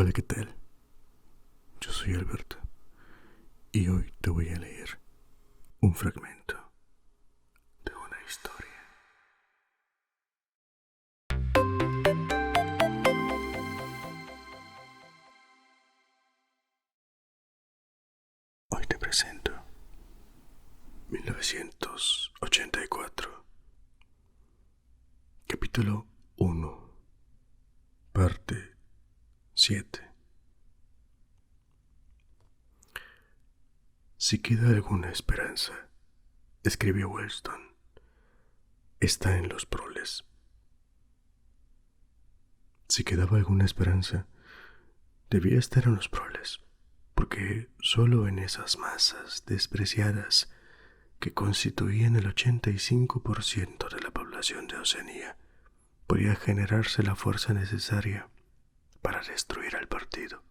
Hola, ¿qué tal? Yo soy Alberto y hoy te voy a leer un fragmento de una historia. Hoy te presento 1984, capítulo 1, parte 7. Si queda alguna esperanza, escribió Wellston, está en los proles. Si quedaba alguna esperanza, debía estar en los proles, porque solo en esas masas despreciadas que constituían el 85% de la población de Oceanía podía generarse la fuerza necesaria para destruir al partido.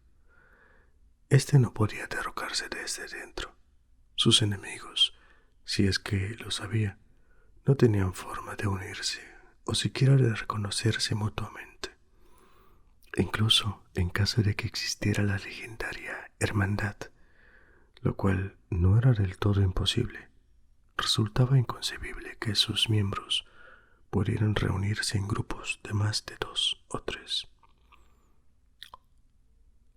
Este no podía derrocarse desde dentro. Sus enemigos, si es que lo sabía, no tenían forma de unirse o siquiera de reconocerse mutuamente. Incluso en caso de que existiera la legendaria hermandad, lo cual no era del todo imposible, resultaba inconcebible que sus miembros pudieran reunirse en grupos de más de 2 o 3.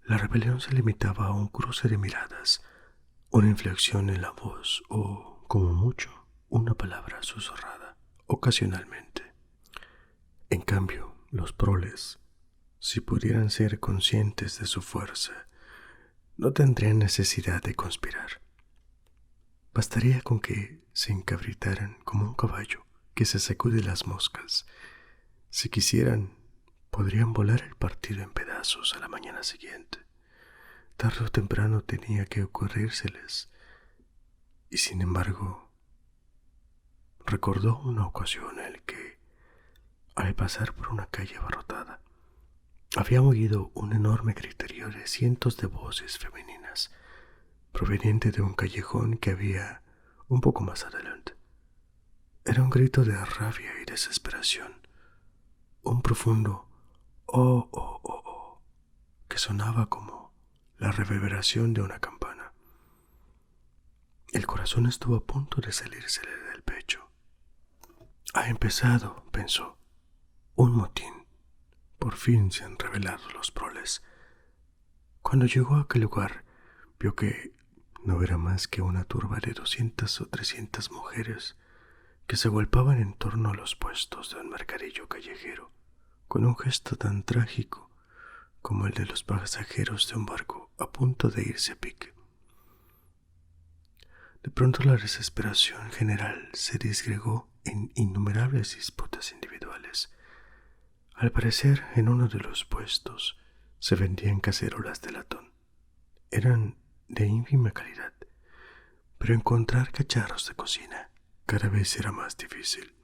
La rebelión se limitaba a un cruce de miradas, una inflexión en la voz o, como mucho, una palabra susurrada, ocasionalmente. En cambio, los proles, si pudieran ser conscientes de su fuerza, no tendrían necesidad de conspirar. Bastaría con que se encabritaran como un caballo que se sacude las moscas. Si quisieran, podrían volar el partido en pedazos a la mañana siguiente. Tarde o temprano tenía que ocurrírseles. Y sin embargo, recordó una ocasión en la que, al pasar por una calle abarrotada, había oído un enorme griterío de cientos de voces femeninas, proveniente de un callejón que había un poco más adelante. Era un grito de rabia y desesperación, un profundo "oh, oh, oh, oh", que sonaba como la reverberación de una campana. El corazón estuvo a punto de salírsele del pecho. Ha empezado, pensó, un motín. Por fin se han rebelado los proles. Cuando llegó a aquel lugar, vio que no era más que una turba de 200 o 300 mujeres que se agolpaban en torno a los puestos de un mercadillo callejero, con un gesto tan trágico como el de los pasajeros de un barco a punto de irse a pique. De pronto la desesperación general se disgregó en innumerables disputas individuales. Al parecer, en uno de los puestos se vendían cacerolas de latón. Eran de ínfima calidad, pero encontrar cacharros de cocina cada vez era más difícil.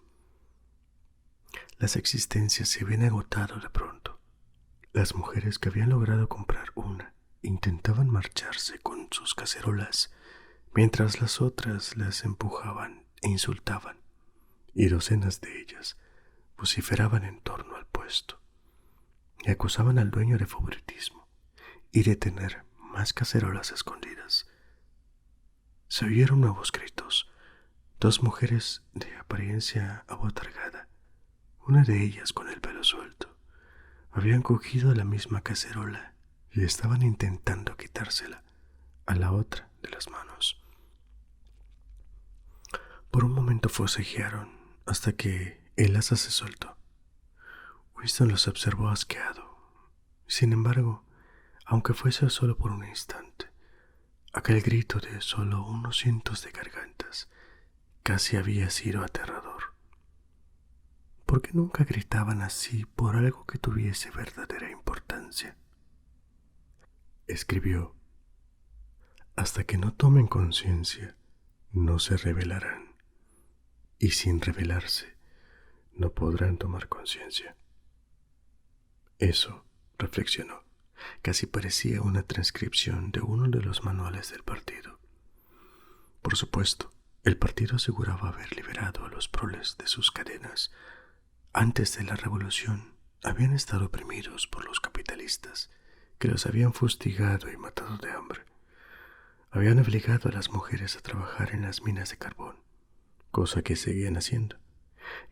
Las existencias se habían agotado de pronto. Las mujeres que habían logrado comprar una intentaban marcharse con sus cacerolas, mientras las otras las empujaban e insultaban, y docenas de ellas vociferaban en torno al puesto y acusaban al dueño de favoritismo y de tener más cacerolas escondidas. Se oyeron nuevos gritos. Dos mujeres de apariencia abotargada, una de ellas con el pelo suelto, habían cogido la misma cacerola y estaban intentando quitársela a la otra de las manos. Por un momento forcejearon hasta que el asa se soltó. Winston los observó asqueado. Sin embargo, aunque fuese solo por un instante, aquel grito de solo unos cientos de gargantas casi había sido aterrador. ¿Por qué nunca gritaban así por algo que tuviese verdadera importancia? Escribió: hasta que no tomen conciencia, no se rebelarán, y sin rebelarse, no podrán tomar conciencia. Eso, reflexionó, casi parecía una transcripción de uno de los manuales del partido. Por supuesto, el partido aseguraba haber liberado a los proles de sus cadenas. Antes de la revolución, habían estado oprimidos por los capitalistas, que los habían fustigado y matado de hambre. Habían obligado a las mujeres a trabajar en las minas de carbón, cosa que seguían haciendo,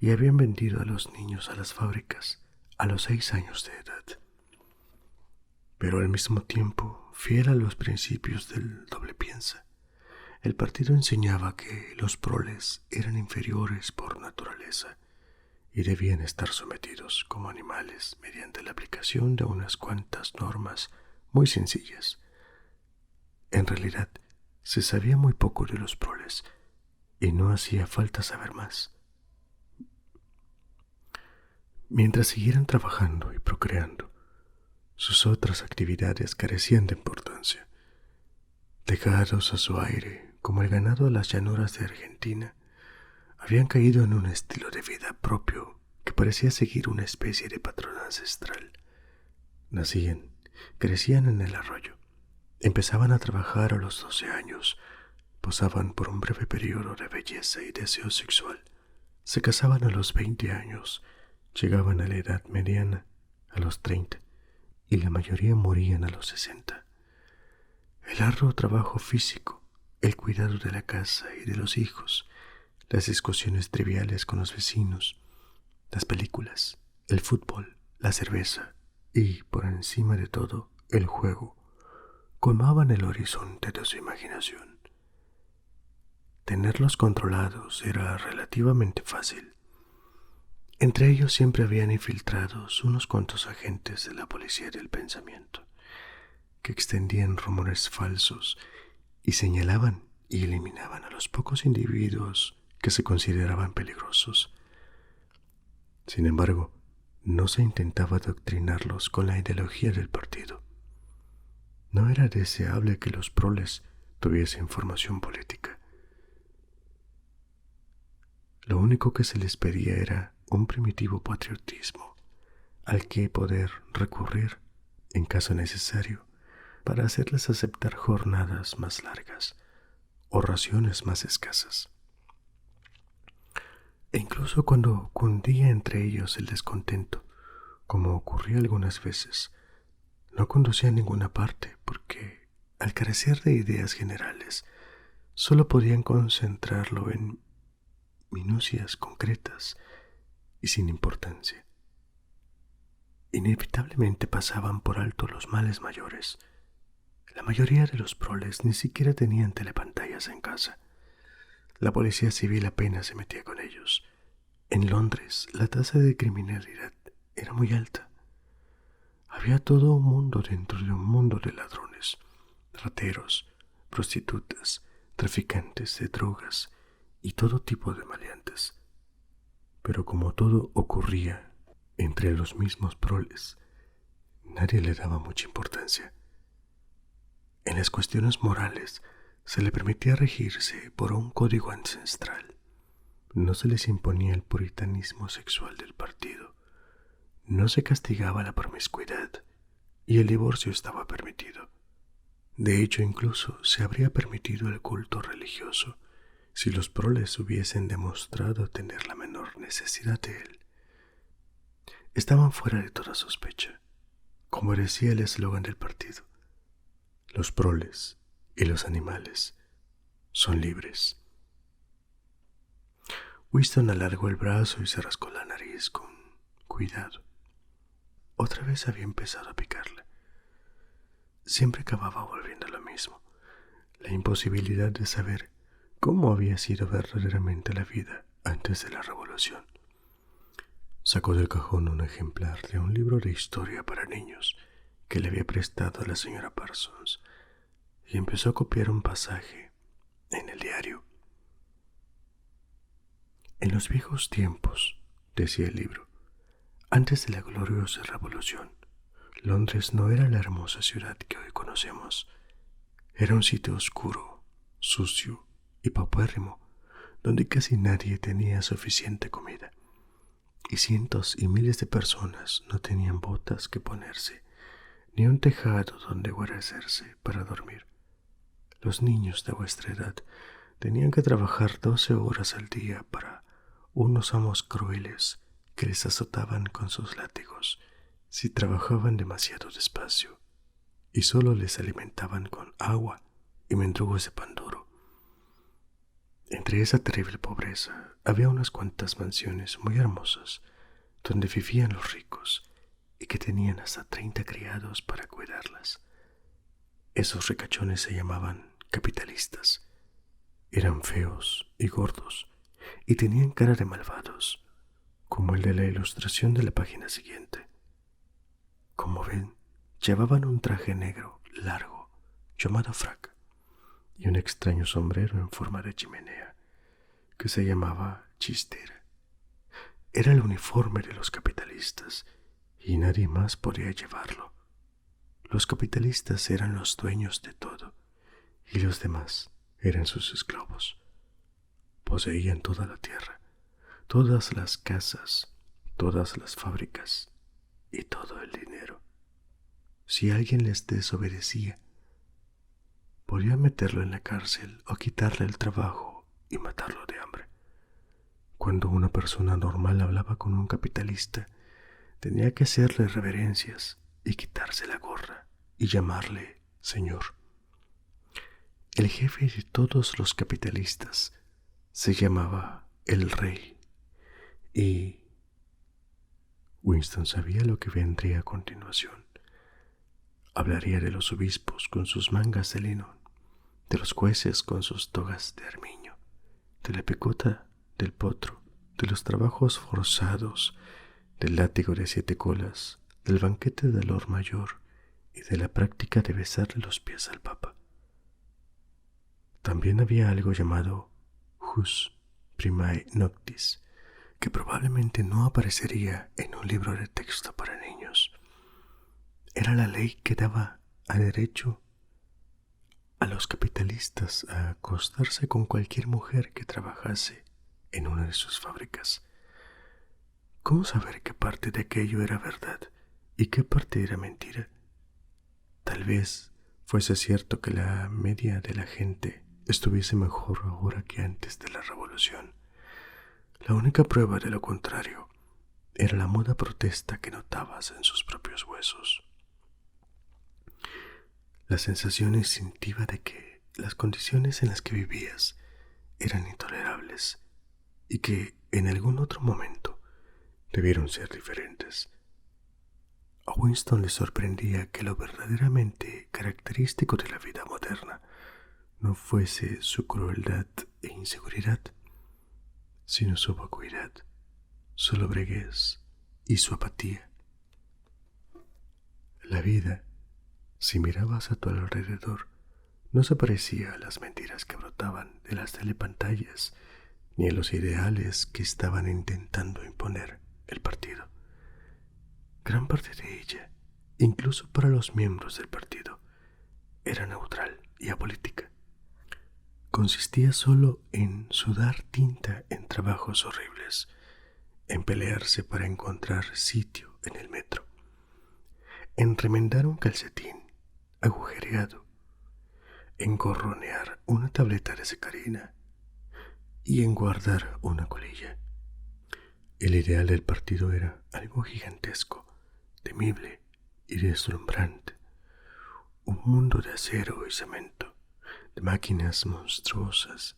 y habían vendido a los niños a las fábricas a los 6 años de edad. Pero al mismo tiempo, fiel a los principios del doble piensa, el partido enseñaba que los proles eran inferiores por naturaleza y debían estar sometidos como animales mediante la aplicación de unas cuantas normas muy sencillas. En realidad, se sabía muy poco de los proles y no hacía falta saber más. Mientras siguieran trabajando y procreando, sus otras actividades carecían de importancia. Dejados a su aire, como el ganado a las llanuras de Argentina, habían caído en un estilo de vida propio que parecía seguir una especie de patrón ancestral. Nacían, crecían en el arroyo, empezaban a trabajar a los 12 años, posaban por un breve periodo de belleza y deseo sexual, se casaban a los 20 años, llegaban a la edad mediana, a los 30, y la mayoría morían a los 60. El arduo trabajo físico, el cuidado de la casa y de los hijos, las discusiones triviales con los vecinos, las películas, el fútbol, la cerveza y, por encima de todo, el juego, colmaban el horizonte de su imaginación. Tenerlos controlados era relativamente fácil. Entre ellos siempre habían infiltrados unos cuantos agentes de la policía del pensamiento, que extendían rumores falsos y señalaban y eliminaban a los pocos individuos que se consideraban peligrosos. Sin embargo, no se intentaba adoctrinarlos con la ideología del partido. No era deseable que los proles tuviesen formación política. Lo único que se les pedía era un primitivo patriotismo al que poder recurrir, en caso necesario, para hacerles aceptar jornadas más largas o raciones más escasas. E incluso cuando cundía entre ellos el descontento, como ocurría algunas veces, no conducía a ninguna parte porque, al carecer de ideas generales, solo podían concentrarlo en minucias concretas y sin importancia. Inevitablemente pasaban por alto los males mayores. La mayoría de los proles ni siquiera tenían telepantallas en casa. La policía civil apenas se metía con ellos. En Londres, la tasa de criminalidad era muy alta. Había todo un mundo dentro de un mundo de ladrones, rateros, prostitutas, traficantes de drogas y todo tipo de maleantes. Pero como todo ocurría entre los mismos proles, nadie le daba mucha importancia. En las cuestiones morales se le permitía regirse por un código ancestral. No se les imponía el puritanismo sexual del partido. No se castigaba la promiscuidad y el divorcio estaba permitido. De hecho, incluso se habría permitido el culto religioso si los proles hubiesen demostrado tener la menor necesidad de él. Estaban fuera de toda sospecha, como decía el eslogan del partido. Los proles y los animales son libres. Winston alargó el brazo y se rascó la nariz con cuidado. Otra vez había empezado a picarle. Siempre acababa volviendo a lo mismo, la imposibilidad de saber cómo había sido verdaderamente la vida antes de la revolución. Sacó del cajón un ejemplar de un libro de historia para niños que le había prestado a la señora Parsons y empezó a copiar un pasaje en el diario. En los viejos tiempos, decía el libro, antes de la gloriosa revolución, Londres no era la hermosa ciudad que hoy conocemos. Era un sitio oscuro, sucio y paupérrimo, donde casi nadie tenía suficiente comida. Y cientos y miles de personas no tenían botas que ponerse, ni un tejado donde guarecerse para dormir. Los niños de vuestra edad tenían que trabajar 12 horas al día para unos amos crueles que les azotaban con sus látigos si trabajaban demasiado despacio y solo les alimentaban con agua y mendrugos de pan duro. Entre esa terrible pobreza había unas cuantas mansiones muy hermosas donde vivían los ricos y que tenían hasta 30 criados para cuidarlas. Esos ricachones se llamaban capitalistas. Eran feos y gordos y tenían cara de malvados, como el de la ilustración de la página siguiente. Como ven, llevaban un traje negro largo llamado frac y un extraño sombrero en forma de chimenea que se llamaba chistera. Era el uniforme de los capitalistas y nadie más podía llevarlo. Los capitalistas eran los dueños de todo y los demás eran sus esclavos. Poseían toda la tierra, todas las casas, todas las fábricas y todo el dinero. Si alguien les desobedecía, podían meterlo en la cárcel o quitarle el trabajo y matarlo de hambre. Cuando una persona normal hablaba con un capitalista, tenía que hacerle reverencias y quitarse la gorra y llamarle señor. El jefe de todos los capitalistas se llamaba el rey y Winston sabía lo que vendría a continuación. Hablaría de los obispos con sus mangas de lino, de los jueces con sus togas de armiño, de la picota del potro, de los trabajos forzados, del látigo de 7 colas, del banquete del Lord Mayor y de la práctica de besarle los pies al Papa. También había algo llamado Jus Primae Noctis, que probablemente no aparecería en un libro de texto para niños. Era la ley que daba a derecho a los capitalistas a acostarse con cualquier mujer que trabajase en una de sus fábricas. ¿Cómo saber qué parte de aquello era verdad y qué parte era mentira? Tal vez fuese cierto que la media de la gente estuviese mejor ahora que antes de la revolución. La única prueba de lo contrario era la muda protesta que notabas en sus propios huesos. La sensación instintiva de que las condiciones en las que vivías eran intolerables y que en algún otro momento debieron ser diferentes. A Winston le sorprendía que lo verdaderamente característico de la vida moderna no fuese su crueldad e inseguridad, sino su vacuidad, su lobreguez y su apatía. La vida, si mirabas a tu alrededor, no se parecía a las mentiras que brotaban de las telepantallas ni a los ideales que estaban intentando imponer el partido. Gran parte de ella, incluso para los miembros del partido, era neutral y apolítica. Consistía solo en sudar tinta en trabajos horribles, en pelearse para encontrar sitio en el metro, en remendar un calcetín agujereado, en gorronear una tableta de sacarina y en guardar una colilla. El ideal del partido era algo gigantesco, temible y deslumbrante, un mundo de acero y cemento, de máquinas monstruosas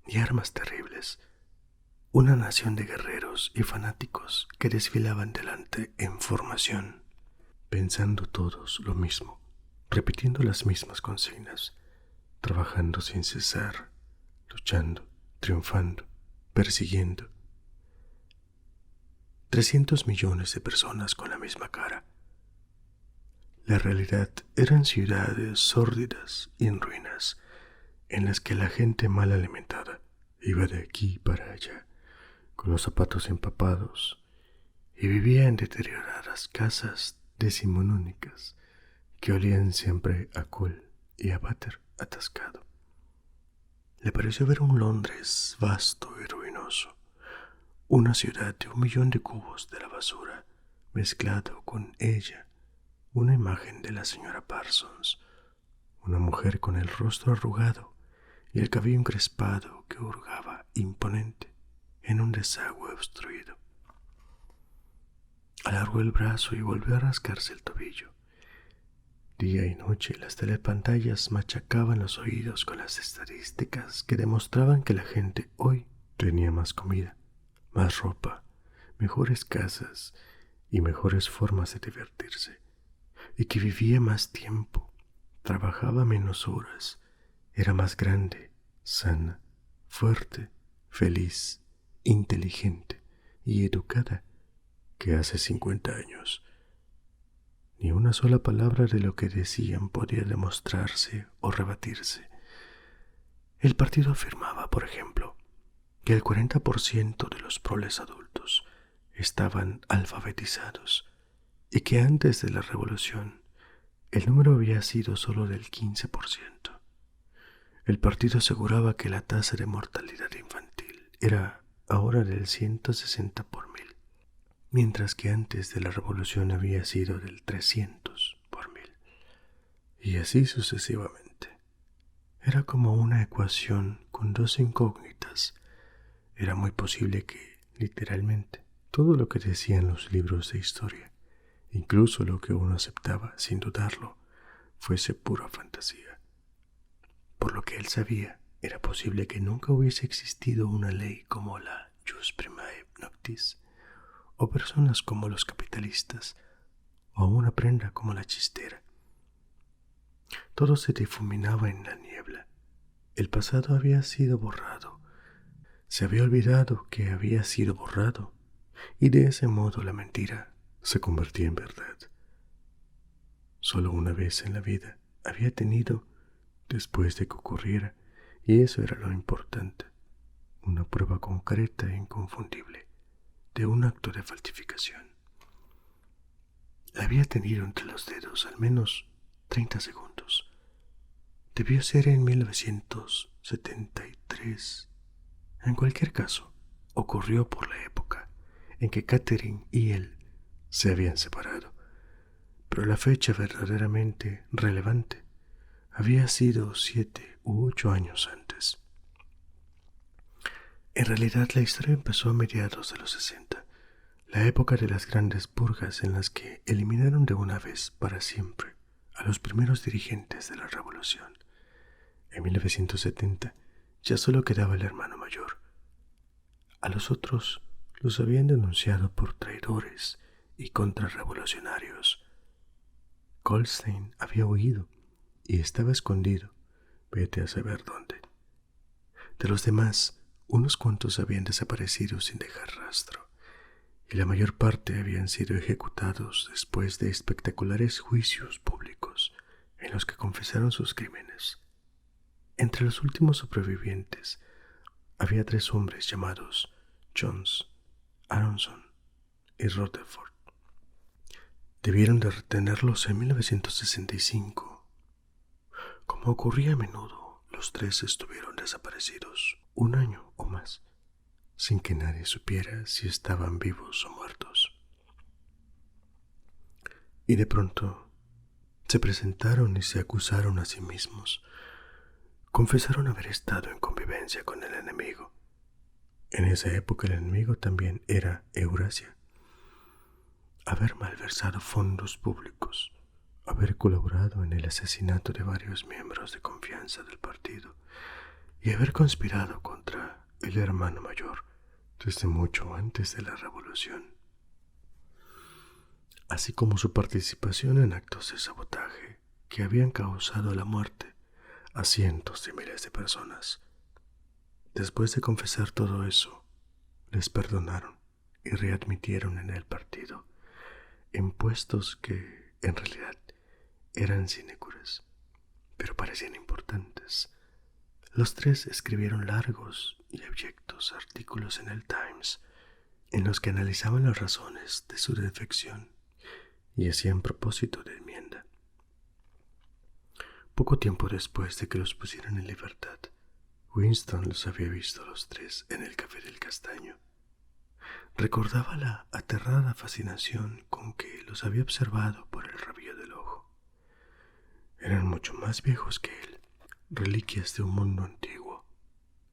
y armas terribles, una nación de guerreros y fanáticos que desfilaban delante en formación, pensando todos lo mismo, repitiendo las mismas consignas, trabajando sin cesar, luchando, triunfando, persiguiendo. 300 millones de personas con la misma cara. La realidad eran ciudades sórdidas y en ruinas, en las que la gente mal alimentada iba de aquí para allá, con los zapatos empapados, y vivía en deterioradas casas decimonónicas que olían siempre a col y a váter atascado. Le pareció ver un Londres vasto y ruinoso, una ciudad de 1 millón de cubos de la basura, mezclado con ella una imagen de la señora Parsons, una mujer con el rostro arrugado y el cabello encrespado que hurgaba imponente en un desagüe obstruido. Alargó el brazo y volvió a rascarse el tobillo. Día y noche las telepantallas machacaban los oídos con las estadísticas que demostraban que la gente hoy tenía más comida, más ropa, mejores casas y mejores formas de divertirse, y que vivía más tiempo, trabajaba menos horas, era más grande, sana, fuerte, feliz, inteligente y educada que hace 50 años. Ni una sola palabra de lo que decían podía demostrarse o rebatirse. El partido afirmaba, por ejemplo, que el 40% de los proles adultos estaban alfabetizados y que antes de la revolución el número había sido solo del 15%. El partido aseguraba que la tasa de mortalidad infantil era ahora del 160 por mil, mientras que antes de la revolución había sido del 300 por mil, y así sucesivamente. Era como una ecuación con dos incógnitas. Era muy posible que, literalmente, todo lo que decían los libros de historia, incluso lo que uno aceptaba sin dudarlo, fuese pura fantasía. Por lo que él sabía, era posible que nunca hubiese existido una ley como la Jus Primae Noctis, o personas como los capitalistas, o una prenda como la chistera. Todo se difuminaba en la niebla. El pasado había sido borrado. Se había olvidado que había sido borrado, y de ese modo la mentira se convertía en verdad. Solo una vez en la vida había tenido, después de que ocurriera, y eso era lo importante, una prueba concreta e inconfundible de un acto de falsificación. La había tenido entre los dedos al menos 30 segundos. Debió ser en 1973. En cualquier caso, ocurrió por la época en que Catherine y él se habían separado, pero la fecha verdaderamente relevante había sido 7 u 8 años antes. En realidad, la historia empezó a mediados de los 60, la época de las grandes purgas en las que eliminaron de una vez para siempre a los primeros dirigentes de la revolución. En 1970 ya solo quedaba el hermano mayor. A los otros los habían denunciado por traidores y contrarrevolucionarios. Goldstein había huido y estaba escondido, vete a saber dónde. De los demás, unos cuantos habían desaparecido sin dejar rastro, y la mayor parte habían sido ejecutados después de espectaculares juicios públicos en los que confesaron sus crímenes. Entre los últimos supervivientes había 3 hombres llamados Jones, Aronson y Rutherford. Debieron de retenerlos en 1965. Como ocurría a menudo, los 3 estuvieron desaparecidos 1 año o más, sin que nadie supiera si estaban vivos o muertos. Y de pronto se presentaron y se acusaron a sí mismos. Confesaron haber estado en convivencia con el enemigo. En esa época el enemigo también era Eurasia. Haber malversado fondos públicos, haber colaborado en el asesinato de varios miembros de confianza del partido y haber conspirado contra el hermano mayor desde mucho antes de la revolución, así como su participación en actos de sabotaje que habían causado la muerte a cientos de miles de personas. Después de confesar todo eso, les perdonaron y readmitieron en el partido, en puestos que, en realidad, eran sinecures, pero parecían importantes. Los 3 escribieron largos y abyectos artículos en el Times, en los que analizaban las razones de su defección y hacían propósito de enmienda. Poco tiempo después de que los pusieran en libertad, Winston los había visto a los 3 en el Café del Castaño. Recordaba la aterrada fascinación con que los había observado por el rabillo del ojo. Eran mucho más viejos que él, reliquias de un mundo antiguo,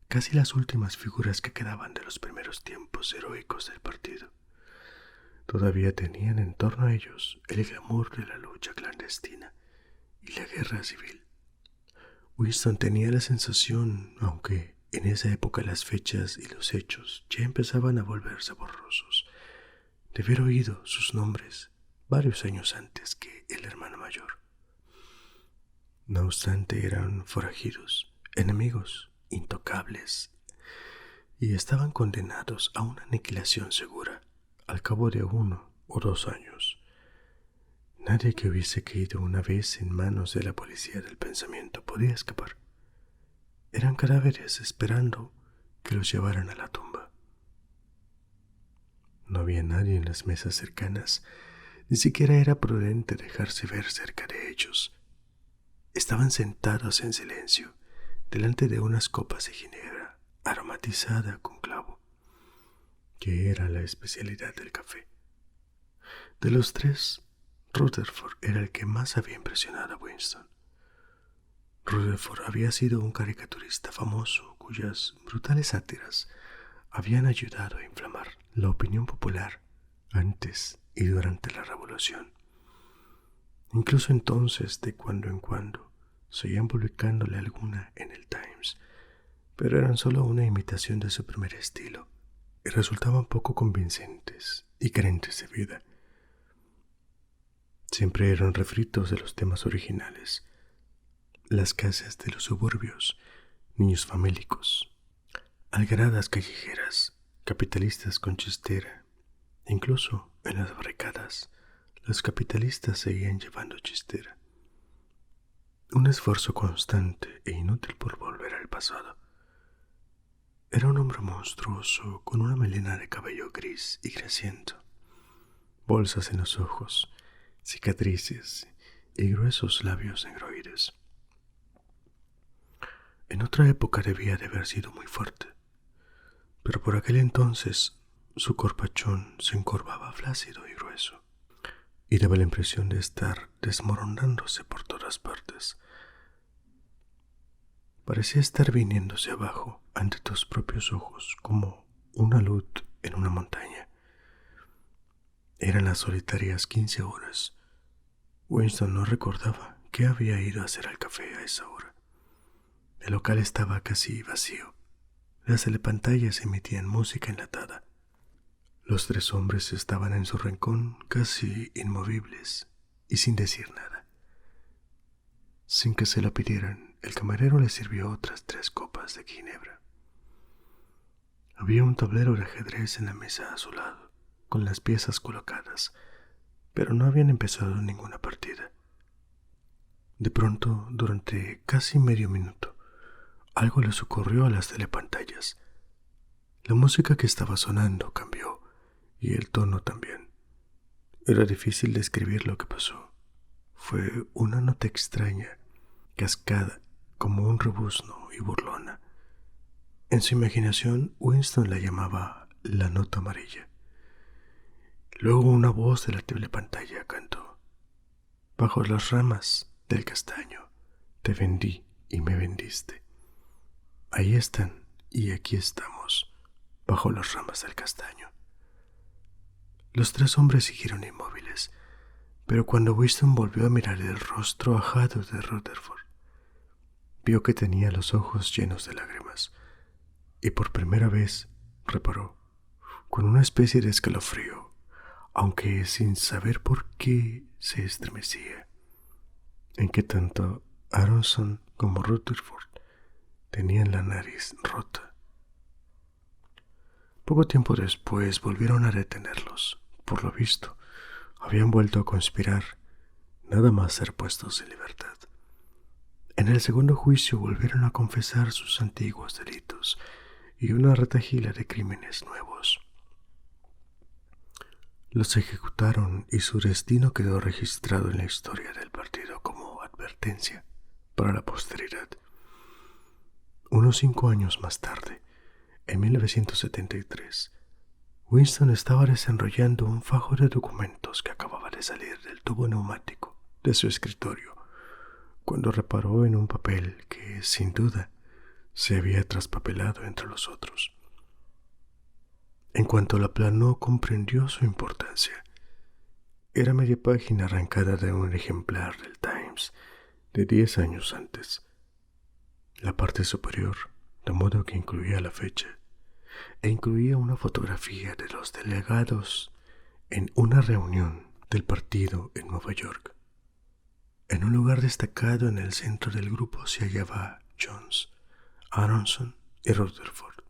casi las últimas figuras que quedaban de los primeros tiempos heroicos del partido. Todavía tenían en torno a ellos el glamour de la lucha clandestina y la guerra civil. Winston tenía la sensación, aunque en esa época las fechas y los hechos ya empezaban a volverse borrosos, de haber oído sus nombres varios años antes que el hermano mayor. No obstante, eran forajidos, enemigos, intocables, y estaban condenados a una aniquilación segura al cabo de 1 o 2 años. Nadie que hubiese caído una vez en manos de la policía del pensamiento podía escapar. Eran cadáveres esperando que los llevaran a la tumba. No había nadie en las mesas cercanas, ni siquiera era prudente dejarse ver cerca de ellos. Estaban sentados en silencio, delante de unas copas de ginebra aromatizada con clavo, que era la especialidad del café. De los tres, Rutherford era el que más había impresionado a Winston. Rutherford había sido un caricaturista famoso cuyas brutales sátiras habían ayudado a inflamar la opinión popular antes y durante la Revolución. Incluso entonces, de cuando en cuando, seguían publicándole alguna en el Times, pero eran solo una imitación de su primer estilo y resultaban poco convincentes y carentes de vida. Siempre eran refritos de los temas originales: las casas de los suburbios, niños famélicos, algaradas callejeras, capitalistas con chistera. Incluso en las barricadas, los capitalistas seguían llevando chistera. Un esfuerzo constante e inútil por volver al pasado. Era un hombre monstruoso con una melena de cabello gris y grasiento, bolsas en los ojos, cicatrices y gruesos labios negroides. En otra época debía de haber sido muy fuerte, pero por aquel entonces su corpachón se encorvaba flácido y grueso, y daba la impresión de estar desmoronándose por todas partes. Parecía estar viniéndose abajo ante tus propios ojos como una luz en una montaña. Eran las solitarias 15 horas. Winston no recordaba que había ido a hacer al café a esa hora. El local estaba casi vacío. Las telepantallas emitían música enlatada. Los tres hombres estaban en su rincón casi inmovibles y sin decir nada. Sin que se lo pidieran, el camarero les sirvió otras 3 copas de ginebra. Había un tablero de ajedrez en la mesa a su lado, con las piezas colocadas, pero no habían empezado ninguna partida. De pronto, durante casi medio minuto, algo les ocurrió a las telepantallas. La música que estaba sonando cambió, y el tono también. Era difícil describir lo que pasó. Fue una nota extraña, cascada, como un rebuzno y burlona. En su imaginación, Winston la llamaba la nota amarilla. Luego una voz de la telepantalla cantó: bajo las ramas del castaño, te vendí y me vendiste. Ahí están y aquí estamos, bajo las ramas del castaño. Los 3 hombres siguieron inmóviles, pero cuando Winston volvió a mirar el rostro ajado de Rutherford, vio que tenía los ojos llenos de lágrimas, y por primera vez reparó, con una especie de escalofrío, aunque sin saber por qué se estremecía, en que tanto Aronson como Rutherford tenían la nariz rota. Poco tiempo después volvieron a detenerlos. Por lo visto, habían vuelto a conspirar, nada más ser puestos en libertad. En el segundo juicio volvieron a confesar sus antiguos delitos y una retahíla de crímenes nuevos. Los ejecutaron y su destino quedó registrado en la historia del partido como advertencia para la posteridad. Unos 5 años más tarde, en 1973, Winston estaba desenrollando un fajo de documentos que acababa de salir del tubo neumático de su escritorio, cuando reparó en un papel que, sin duda, se había traspapelado entre los otros. En cuanto la aplanó, comprendió su importancia. Era media página arrancada de un ejemplar del Times, de 10 años antes. La parte superior, de modo que incluía la fecha, e incluía una fotografía de los delegados en una reunión del partido en Nueva York. En un lugar destacado en el centro del grupo se hallaba Jones, Aronson y Rutherford.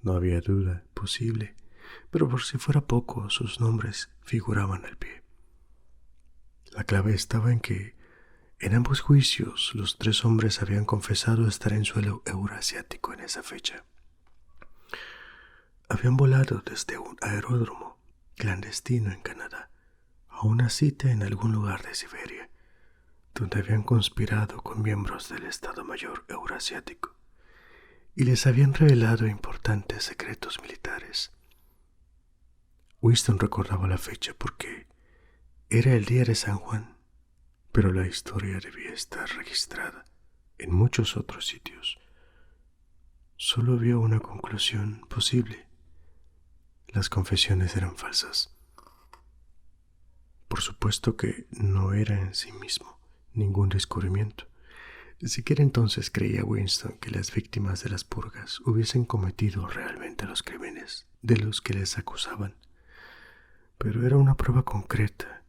No había duda posible, pero por si fuera poco, sus nombres figuraban al pie. La clave estaba en que, en ambos juicios, los tres hombres habían confesado estar en suelo eurasiático en esa fecha. Habían volado desde un aeródromo clandestino en Canadá a una cita en algún lugar de Siberia, donde habían conspirado con miembros del Estado Mayor Eurasiático y les habían revelado importantes secretos militares. Winston recordaba la fecha porque era el día de San Juan, pero la historia debía estar registrada en muchos otros sitios. Solo vio una conclusión posible: las confesiones eran falsas. Por supuesto que no era en sí mismo ningún descubrimiento. Ni siquiera entonces creía Winston que las víctimas de las purgas hubiesen cometido realmente los crímenes de los que les acusaban. Pero era una prueba concreta,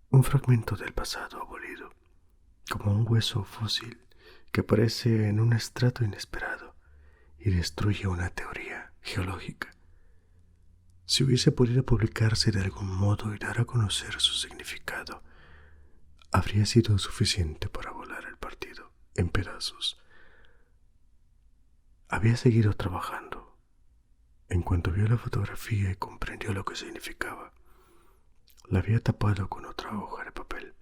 un fragmento del pasado abolido, como un hueso fósil que aparece en un estrato inesperado y destruye una teoría geológica. Si hubiese podido publicarse de algún modo y dar a conocer su significado, habría sido suficiente para volar el partido en pedazos. Había seguido trabajando. En cuanto vio la fotografía y comprendió lo que significaba, la había tapado con otra hoja de papel.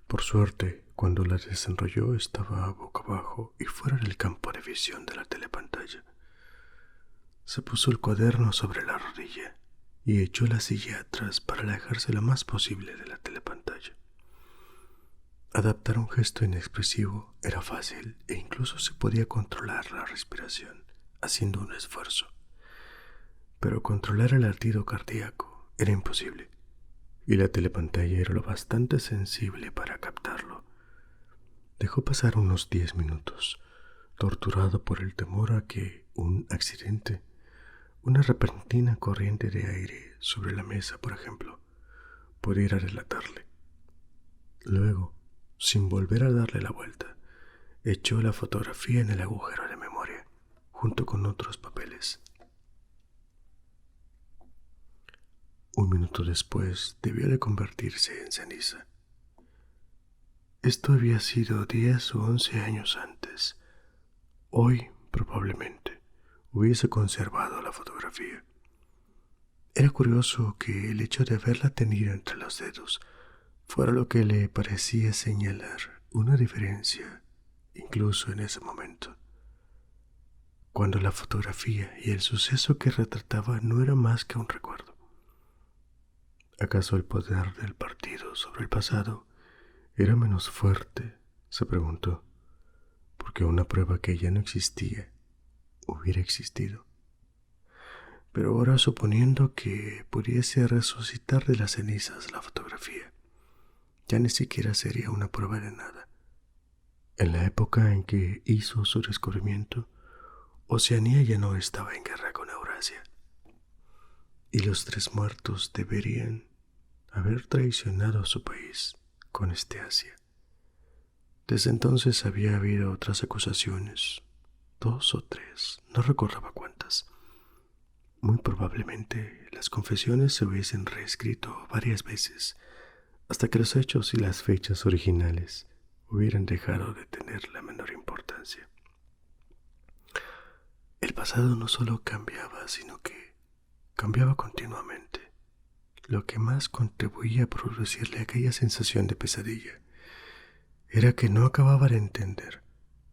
Por suerte, cuando la desenrolló estaba boca abajo y fuera del campo de visión de la telepantalla. Se puso el cuaderno sobre la rodilla y echó la silla atrás para alejarse lo más posible de la telepantalla. Adaptar un gesto inexpresivo era fácil e incluso se podía controlar la respiración haciendo un esfuerzo. Pero controlar el latido cardíaco era imposible y la telepantalla era lo bastante sensible para captarlo. Dejó pasar unos 10 minutos, torturado por el temor a que un accidente, una repentina corriente de aire sobre la mesa, por ejemplo, pudiera delatarle. Luego, sin volver a darle la vuelta, echó la fotografía en el agujero de memoria, junto con otros papeles. Un minuto después debió de convertirse en ceniza. Esto había sido 10 o 11 años antes. Hoy, probablemente, hubiese conservado la fotografía. Era curioso que el hecho de haberla tenido entre los dedos fuera lo que le parecía señalar una diferencia, incluso en ese momento, cuando la fotografía y el suceso que retrataba no era más que un recuerdo. ¿Acaso el poder del partido sobre el pasado era menos fuerte? Se preguntó, porque una prueba que ya no existía hubiera existido. Pero ahora, suponiendo que pudiese resucitar de las cenizas la fotografía, ya ni siquiera sería una prueba de nada. En la época en que hizo su descubrimiento, Oceanía ya no estaba en guerra con Eurasia, y los tres muertos deberían haber traicionado a su país con este Asia. Desde entonces había habido otras acusaciones, 2 o 3, no recordaba cuántas. Muy probablemente las confesiones se hubiesen reescrito varias veces, hasta que los hechos y las fechas originales hubieran dejado de tener la menor importancia. El pasado no solo cambiaba, sino que cambiaba continuamente, lo que más contribuía a producirle aquella sensación de pesadilla era que no acababa de entender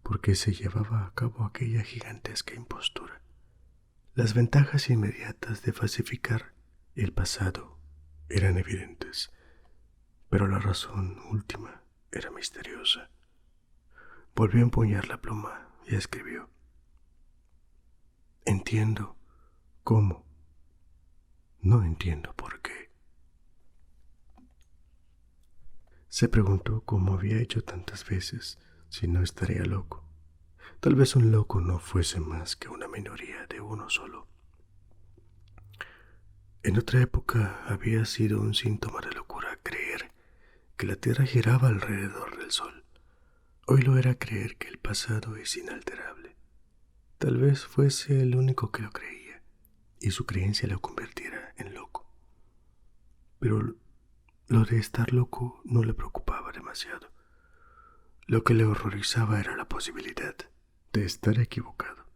por qué se llevaba a cabo aquella gigantesca impostura. Las ventajas inmediatas de falsificar el pasado eran evidentes, pero la razón última era misteriosa. Volvió a empuñar la pluma y escribió: Entiendo cómo, no entiendo por qué. Se preguntó cómo había hecho tantas veces si no estaría loco. Tal vez un loco no fuese más que una minoría de uno solo. En otra época había sido un síntoma de locura creer que la Tierra giraba alrededor del Sol. Hoy lo era creer que el pasado es inalterable. Tal vez fuese el único que lo creía y su creencia lo convirtiera en loco. Pero lo de estar loco no le preocupaba demasiado. Lo que le horrorizaba era la posibilidad de estar equivocado.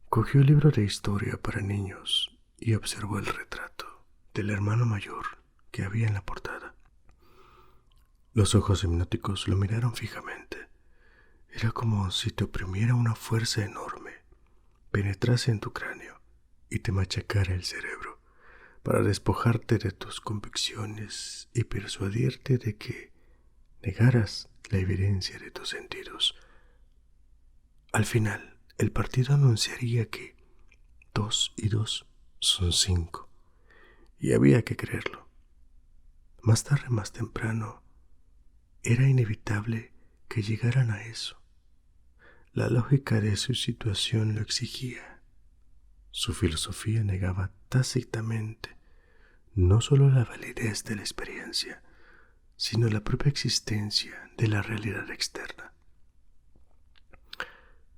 Cogió el libro de historia para niños y observó el retrato del hermano mayor que había en la portada. Los ojos hipnóticos lo miraron fijamente. Era como si te oprimiera una fuerza enorme, penetrase en tu cráneo y te machacara el cerebro para despojarte de tus convicciones y persuadirte de que negaras la evidencia de tus sentidos. Al final, el partido anunciaría que 2 y 2 son 5, y había que creerlo. Más tarde, más temprano, era inevitable que llegaran a eso. La lógica de su situación lo exigía. Su filosofía negaba tácitamente no solo la validez de la experiencia, sino la propia existencia de la realidad externa.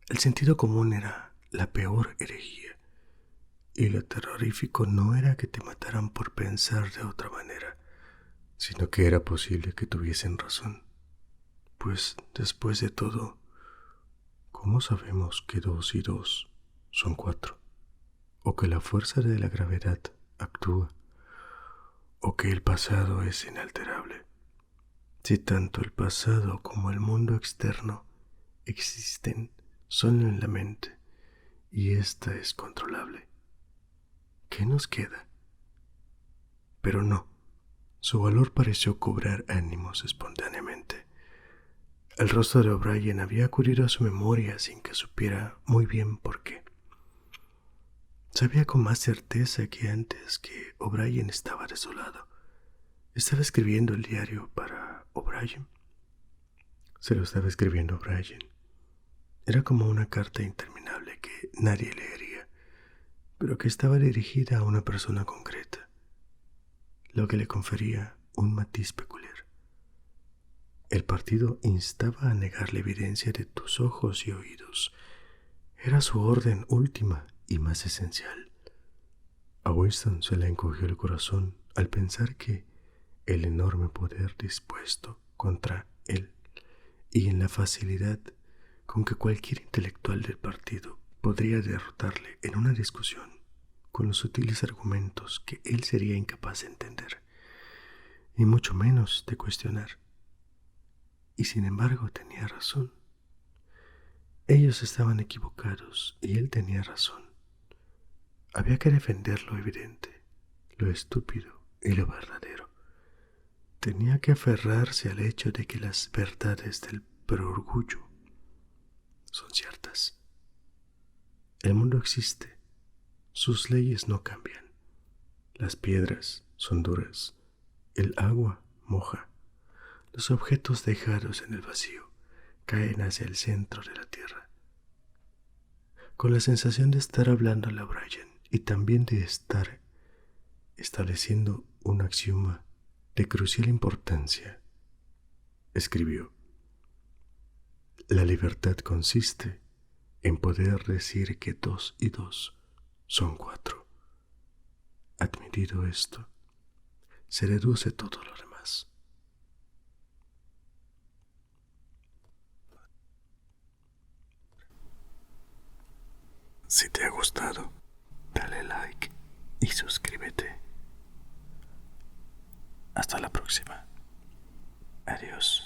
El sentido común era la peor herejía, y lo terrorífico no era que te mataran por pensar de otra manera, sino que era posible que tuviesen razón. Pues, después de todo, ¿cómo sabemos que 2 y 2 son 4? ¿O que la fuerza de la gravedad actúa? ¿O que el pasado es inalterable? Si tanto el pasado como el mundo externo existen solo en la mente y ésta es controlable, ¿qué nos queda? Pero no, su valor pareció cobrar ánimos espontáneamente. El rostro de O'Brien había acudido a su memoria sin que supiera muy bien por qué. Sabía con más certeza que antes que O'Brien estaba desolado. Estaba escribiendo el diario para O'Brien. Se lo estaba escribiendo O'Brien. Era como una carta interminable que nadie leería, pero que estaba dirigida a una persona concreta, lo que le confería un matiz peculiar. El partido instaba a negar la evidencia de tus ojos y oídos. Era su orden última y más esencial. A Winston se le encogió el corazón al pensar que el enorme poder dispuesto contra él y en la facilidad con que cualquier intelectual del partido podría derrotarle en una discusión con los sutiles argumentos que él sería incapaz de entender, y mucho menos de cuestionar. Y sin embargo tenía razón. Ellos estaban equivocados y él tenía razón. Había que defender lo evidente, lo estúpido y lo verdadero. Tenía que aferrarse al hecho de que las verdades del perorgullo son ciertas. El mundo existe, sus leyes no cambian. Las piedras son duras, el agua moja, los objetos dejados en el vacío caen hacia el centro de la tierra. Con la sensación de estar hablando a O'Brien y también de estar estableciendo un axioma de crucial importancia, escribió: la libertad consiste en poder decir que 2 y 2 son 4. Admitido esto, se reduce todo lo demás. Si te ha gustado, dale like y suscríbete. Hasta la próxima. Adiós.